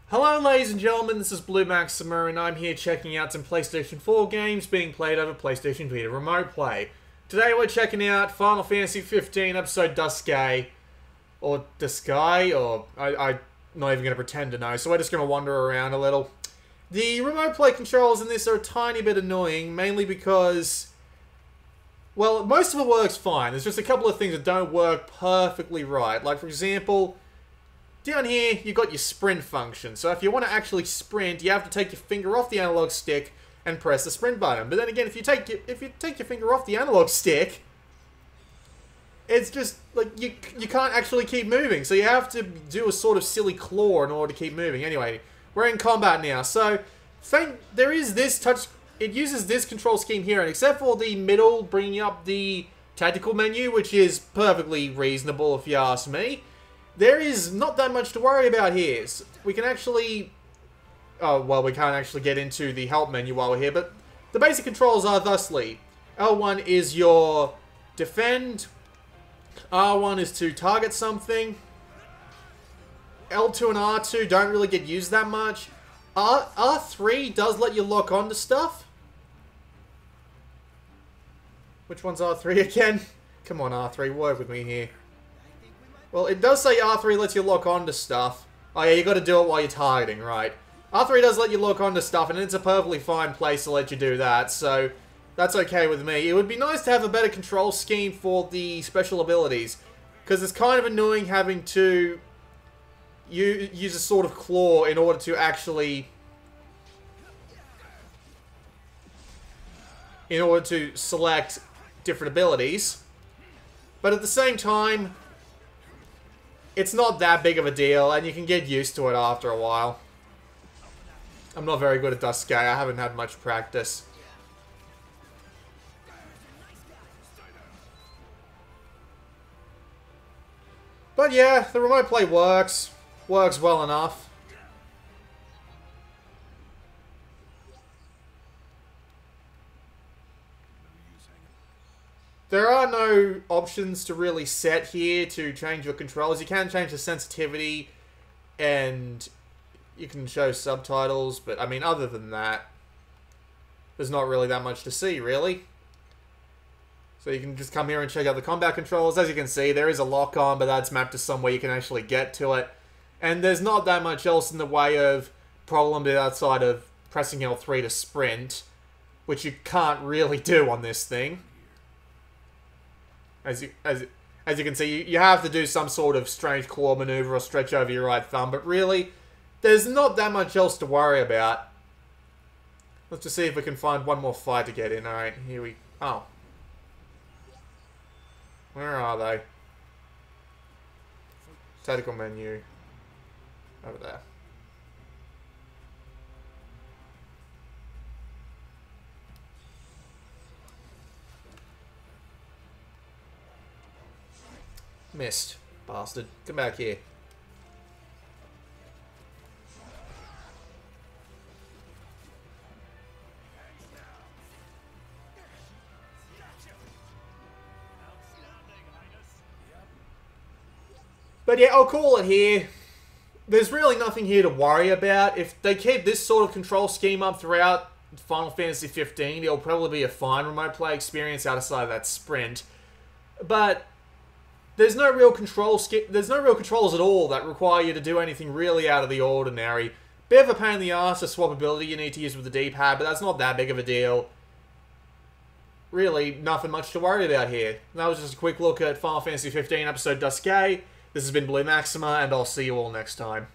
Hello ladies and gentlemen, this is Blue Maxima and I'm here checking out some PlayStation 4 games being played over PlayStation Vita Remote Play. Today we're checking out Final Fantasy 15 episode Duscae, or Duscae, or I'm not even going to pretend to know, so we're just going to wander around a little. The Remote Play controls in this are a tiny bit annoying, mainly because, well, most of it works fine. There's just a couple of things that don't work perfectly right. Like, for example, down here, you've got your sprint function. So if you want to actually sprint, you have to take your finger off the analog stick and press the sprint button. But then again, if you take your finger off the analog stick, it's just like you can't actually keep moving. So you have to do a sort of silly claw in order to keep moving. Anyway, we're in combat now. So there is this touch. It uses this control scheme here, and except for the middle, bringing up the tactical menu, which is perfectly reasonable if you ask me. There is not that much to worry about here. So we can actually... Oh, well, we can't actually get into the help menu while we're here, but the basic controls are thusly. L1 is your defend. R1 is to target something. L2 and R2 don't really get used that much. R3 does let you lock onto stuff. Which one's R3 again? Come on, R3, work with me here. Well, it does say R3 lets you lock onto stuff. Oh yeah, you got to do it while you're targeting, right? R3 does let you lock onto stuff, and it's a perfectly fine place to let you do that, so that's okay with me. It would be nice to have a better control scheme for the special abilities, because it's kind of annoying having to use a sort of claw in order to actually... in order to select different abilities. But at the same time, it's not that big of a deal, and you can get used to it after a while. I'm not very good at Duscae. I haven't had much practice. But yeah, the remote play works. Works well enough. There are no options to really set here to change your controls. You can change the sensitivity and you can show subtitles, but I mean, other than that, there's not really that much to see, really. So you can just come here and check out the combat controls. As you can see, there is a lock-on, but that's mapped to somewhere you can actually get to it. And there's not that much else in the way of problems outside of pressing L3 to sprint, which you can't really do on this thing. As you can see, you have to do some sort of strange claw maneuver or stretch over your right thumb, but really, there's not that much else to worry about. Let's just see if we can find one more fight to get in. Alright, here we... Oh. Where are they? Tactical menu. Over there. Missed. Bastard. Come back here. But yeah, I'll call it here. There's really nothing here to worry about. If they keep this sort of control scheme up throughout Final Fantasy 15, it'll probably be a fine remote play experience outside of that sprint. But there's no real controls at all that require you to do anything really out of the ordinary. Bit of a pain in the ass, a swap ability you need to use with the D-pad, but that's not that big of a deal. Really, nothing much to worry about here. That was just a quick look at Final Fantasy 15 episode Duscae. This has been Blue Maxima, and I'll see you all next time.